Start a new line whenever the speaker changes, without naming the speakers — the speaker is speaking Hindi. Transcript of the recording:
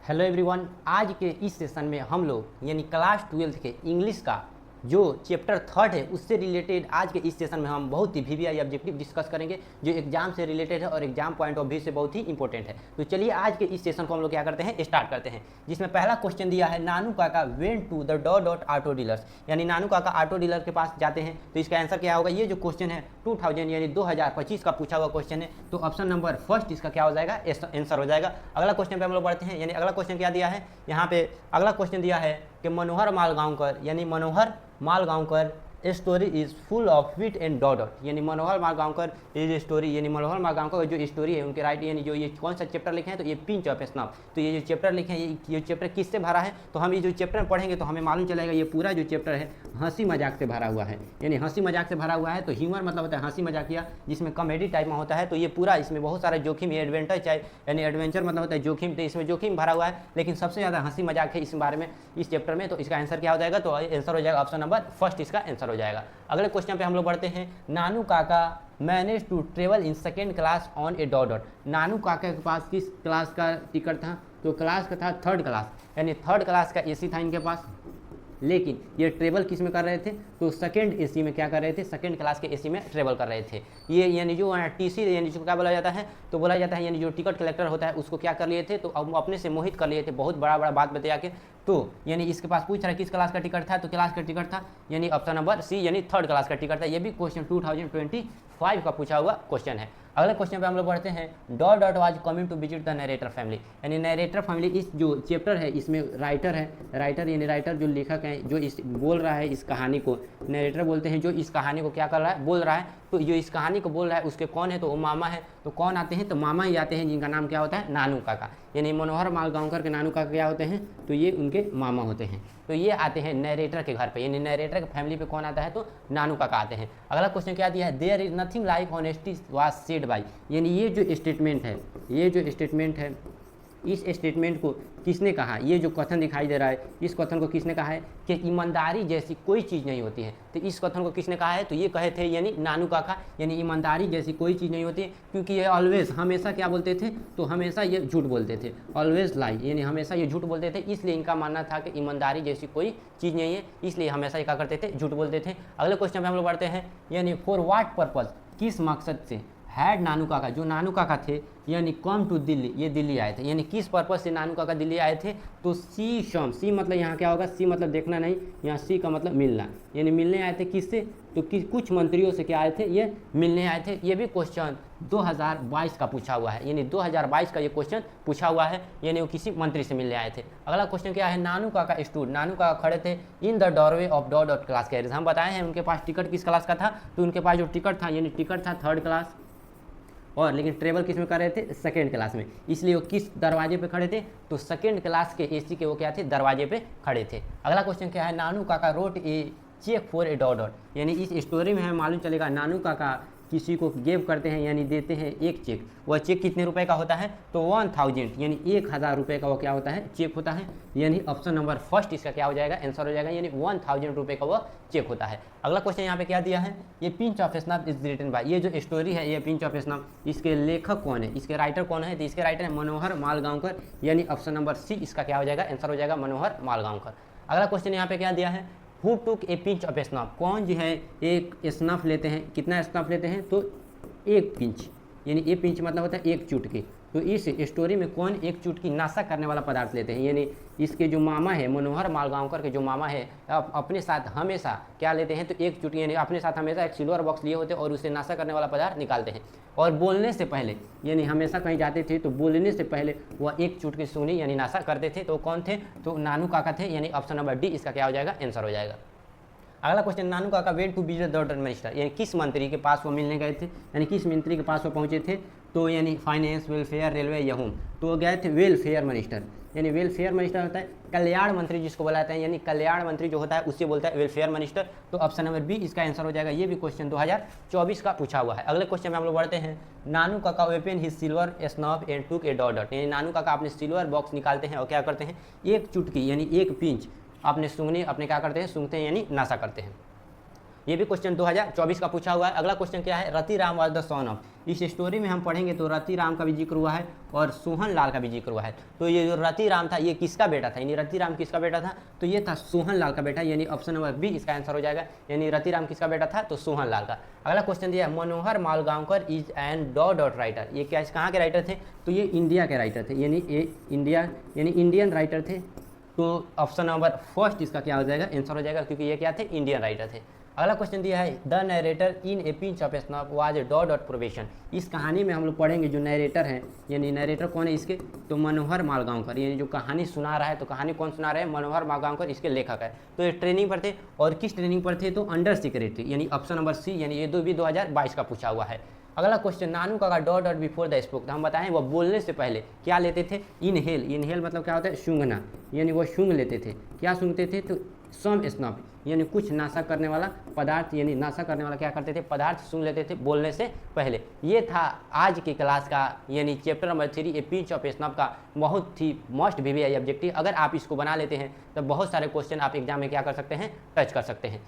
हेलो एवरीवन, आज के इस सेशन में हम लोग यानी क्लास 12 के इंग्लिश का जो चैप्टर 3 है उससे रिलेटेड आज के इस सेशन में हम बहुत ही वीवीआई ऑब्जेक्टिव डिस्कस करेंगे जो एग्जाम से रिलेटेड है और एग्जाम पॉइंट ऑफ व्यू से बहुत ही इंपॉर्टेंट है। तो चलिए आज के इस सेशन को हम लोग क्या करते हैं, स्टार्ट करते हैं। जिसमें पहला क्वेश्चन दिया है, Nanu Kaka went to the dot dot auto dealers, यानी नानू काका ऑटो डीलर के पास जाते हैं। तो इसका आंसर क्या होगा? ये जो क्वेश्चन है 2000 यानी 2025 का पूछा हुआ क्वेश्चन है, तो ऑप्शन नंबर फर्स्ट इसका क्या हो जाएगा, आंसर हो जाएगा। अगला क्वेश्चन पे हम लोग बढ़ते हैं। यानी अगला क्वेश्चन क्या दिया है, यहाँ पे अगला क्वेश्चन दिया है कि मनोहर मालगांवकर यानी Manohar Malgaonkar story is full of wit and dot dot, यानी मनोहर मालगांवकर ये स्टोरी यानी मनोहर मालगांवकर जो स्टोरी है उनके राइट यानी जो ये कौन सा चैप्टर लिखे हैं, तो ये पिंच ऑफ स्नफ। तो ये जो चैप्टर लिखे हैं ये चैप्टर किससे भरा है, तो हम ये जो चैप्टर पढ़ेंगे तो हमें मालूम चलेगा ये पूरा जो चैप्टर है हंसी मजाक से भरा हुआ है। यानी हंसी मजाक से भरा हुआ है, तो ह्यूमर मतलब होता है हंसी मजाकिया, जिसमें कॉमेडी टाइप में होता है। तो ये पूरा इसमें बहुत सारा जोखिम, एडवेंचर चाहे यानी एडवेंचर मतलब होता है जोखिम, तो इसमें जोखिम भरा हुआ है, लेकिन सबसे ज़्यादा हंसी मजाक है इस बारे में इस चैप्टर में। तो इसका आंसर क्या हो जाएगा, तो आंसर हो जाएगा ऑप्शन नंबर फर्स्ट, इसका आंसर हो जाएगा। अगले क्वेश्चन पे हम लोग बढ़ते हैं। Nanu Kaka manage to travel in second class on a dot dot, Nanu Kaka के पास किस क्लास का टिकट था, तो क्लास का था थर्ड क्लास, यानी थर्ड क्लास का एसी था इनके पास। लेकिन ये ट्रेवल किस में कर रहे थे, तो सेकंड एसी में क्या कर रहे थे, सेकंड क्लास के एसी में ट्रेवल कर रहे थे। ये यानी जो टीसी यानी जो क्या बोला जाता है, तो बोला जाता है यानी जो टिकट कलेक्टर होता है उसको क्या कर लिए थे, तो अब अपने से मोहित कर लिए थे, बहुत बड़ा बड़ा बात बता के। तो यानी इसके पास पूछ रहा है किस क्लास का टिकट था, तो क्लास का टिकट था यानी ऑप्शन नंबर सी यानी थर्ड क्लास का टिकट था। ये भी क्वेश्चन 2025 का पूछा हुआ क्वेश्चन है। अगले क्वेश्चन पे हम लोग बढ़ते हैं। Dot dot was coming to visit the narrator family, यानी नरेटर फैमिली इस जो चैप्टर है इसमें राइटर है, राइटर यानी राइटर जो लेखक है जो इस बोल रहा है इस कहानी को, नरेटर बोलते हैं जो इस कहानी को क्या कर रहा है, बोल रहा है। तो जो इस कहानी को बोल रहा है उसके कौन है, तो वो मामा है। तो कौन आते हैं, तो मामा ही आते हैं, जिनका नाम क्या होता है, नानू काका। यानी मनोहर मालगांवकर के नानू काका क्या होते हैं, तो ये उनके मामा होते हैं। तो ये आते हैं नरेटर के घर पे, यानी नरेटर के फैमिली पे कौन आता है, तो नानू काका आते हैं। अगला क्वेश्चन क्या दिया है, there is nothing like honesty was said by, यानी ये जो स्टेटमेंट है, ये जो स्टेटमेंट है इस स्टेटमेंट को किसने कहा, ये जो कथन दिखाई दे रहा है इस कथन को किसने कहा है कि ईमानदारी जैसी कोई चीज़ नहीं होती है। तो इस कथन को किसने कहा है, तो ये कहे थे यानी नानू काका, यानी ईमानदारी जैसी कोई चीज़ नहीं होती है, क्योंकि ये ऑलवेज हमेशा क्या बोलते थे, तो हमेशा ये झूठ बोलते थे, ऑलवेज लाई, यानी हमेशा ये झूठ बोलते थे। इसलिए इनका मानना था कि ईमानदारी जैसी कोई चीज़ नहीं है, इसलिए हमेशा ये क्या करते थे, झूठ बोलते थे। अगले क्वेश्चन में हम लोग बढ़ते हैं। यानी फॉर व्हाट पर्पज़, किस मकसद से हैड नानू काका, जो नानू काका थे यानी कम टू दिल्ली, ये दिल्ली आए थे। यानी किस पर्पज़ से नानू काका दिल्ली आए थे, तो सी शम, सी मतलब यहाँ क्या होगा, सी मतलब देखना नहीं, यहाँ सी का मतलब मिलना, यानी मिलने आए थे किससे, तो कुछ मंत्रियों से क्या आए थे, ये मिलने आए थे। ये भी क्वेश्चन 2022 का पूछा हुआ है, यानी 2022 का ये क्वेश्चन पूछा हुआ है, यानी वो किसी मंत्री से मिलने आए थे। अगला क्वेश्चन क्या है, नानू काका स्टूड, नानू काका खड़े थे in the doorway of dot dot class carriers. हम बताए हैं उनके पास टिकट किस क्लास का था, तो उनके पास जो टिकट था यानी टिकट था थर्ड क्लास, और लेकिन ट्रेवल किस में कर रहे थे, सेकेंड क्लास में। इसलिए वो किस दरवाजे पे खड़े थे, तो सेकेंड क्लास के एसी के वो क्या थे, दरवाजे पे खड़े थे। अगला क्वेश्चन क्या है, Nanu Kaka wrote a cheque for a dot dot, यानी इस स्टोरी में हमें मालूम चलेगा नानू काका किसी को गिव करते हैं यानी देते हैं एक चेक। वह चेक कितने रुपए का होता है, तो 1000 यानी 1000 रुपये का वो क्या होता है, चेक होता है। यानी ऑप्शन नंबर फर्स्ट इसका क्या हो जाएगा, आंसर हो जाएगा, यानी 1000 रुपये का वह चेक होता है। अगला क्वेश्चन यहाँ पे क्या दिया है, ये pinch of snuff is written by, ये जो स्टोरी है ये पिंच ऑफ स्नफ, इसके लेखक कौन है, इसके राइटर कौन है, तो इसके राइटर है मनोहर मालगांवकर, यानी ऑप्शन नंबर सी इसका क्या हो जाएगा, आंसर हो जाएगा मनोहर मालगांवकर। अगला क्वेश्चन यहाँ पे क्या दिया है, who took A pinch of snuff, कौन जो है एक स्नफ लेते हैं, कितना स्नफ लेते हैं, तो एक पिंच, यानी ये पिंच मतलब होता है एक चुटकी। तो इस स्टोरी में कौन एक चुटकी नाशा करने वाला पदार्थ लेते हैं, यानी इसके जो मामा है मनोहर मालगांवकर के जो मामा है अपने साथ हमेशा क्या लेते हैं, तो एक चुटकी, यानी अपने साथ हमेशा एक सिल्वर बॉक्स लिए होते और उसे नाशा करने वाला पदार्थ निकालते हैं। और बोलने से पहले यानी हमेशा कहीं जाते थे तो बोलने से पहले वह एक चुटकी सूंघनी यानी नाशा करते थे। तो कौन थे, तो नानू काका थे, यानी ऑप्शन नंबर डी इसका क्या हो जाएगा, आंसर हो जाएगा। अगला question, Nanu Kaka went to visit the minister, यानी किस मंत्री के पास वो मिलने गए थे, यानी किस मंत्री के पास वो पहुंचे थे, तो यानी फाइनेंस, वेलफेयर, रेलवे या होम, तो वो गए थे वेलफेयर मिनिस्टर। यानी वेलफेयर मिनिस्टर होता है कल्याण मंत्री जिसको बुलाते हैं, यानी कल्याण मंत्री जो होता है उससे बोलता है वेलफेयर मिनिस्टर। तो ऑप्शन नंबर बी इसका आंसर हो जाएगा। ये भी क्वेश्चन 2024 का पूछा हुआ है। अगले क्वेश्चन में हम लोग बढ़ते हैं। Nanu Kaka open his silver snuff and took a dot dot, यानी नानू काका अपने सिल्वर बॉक्स निकालते हैं और क्या करते हैं, एक चुटकी यानी एक पिंच अपने सूंघने अपने क्या करते हैं, सूंघते हैं यानी नाशा करते हैं। ये भी क्वेश्चन 2024 का पूछा हुआ है। अगला क्वेश्चन क्या है, Rati Ram was the son of. इस स्टोरी में हम पढ़ेंगे तो रति राम का भी जिक्र हुआ है और सोहन लाल का भी जिक्र हुआ है। तो ये जो रति राम था ये किसका बेटा था, यानी रति राम किसका बेटा था, तो ये था सोहन लाल का बेटा, यानी ऑप्शन नंबर बी इसका आंसर हो जाएगा। यानी रति राम किसका बेटा था, तो सोहन लाल का। अगला क्वेश्चन दिया है, Manohar Malgaonkar is a noted writer. ये क्या कहाँ के राइटर थे, तो ये इंडिया के राइटर थे, यानी ये इंडिया यानी इंडियन राइटर थे। तो ऑप्शन नंबर फर्स्ट इसका क्या हो जाएगा, आंसर हो जाएगा, क्योंकि ये क्या थे, इंडियन राइटर थे। अगला क्वेश्चन दिया है, the narrator in a pinch of snuff was not probation. इस कहानी में हम लोग पढ़ेंगे जो नरेटर हैं, यानी नरेटर कौन है इसके, तो मनोहर मालगांवकर, यानी जो कहानी सुना रहा है, तो कहानी कौन सुना रहा है, मनोहर मालगांवकर इसके लेखक है। तो ये ट्रेनिंग पर थे, और किस ट्रेनिंग पर थे, तो अंडर सेक्रेटरी, यानी ऑप्शन नंबर सी, यानी ये 2022 का पूछा हुआ है। अगला क्वेश्चन, नानू काका डॉट बिफोर द स्पोक। हम बताएं वो बोलने से पहले क्या लेते थे, इनहेल। इनहेल मतलब क्या होता है, सूंघना, यानी वो सूंघ लेते थे। क्या सूंघते थे, तो सम स्नॉफ, यानी कुछ नाशा करने वाला पदार्थ, यानी नाशा करने वाला क्या करते थे, पदार्थ सूंघ लेते थे बोलने से पहले। ये था आज की क्लास का, यानी chapter number 3 a pinch of snuff का बहुत ही मस्ट वीवीआई ऑब्जेक्टिव। अगर आप इसको बना लेते हैं तो बहुत सारे क्वेश्चन आप एग्जाम में क्या कर सकते हैं, टच कर सकते हैं।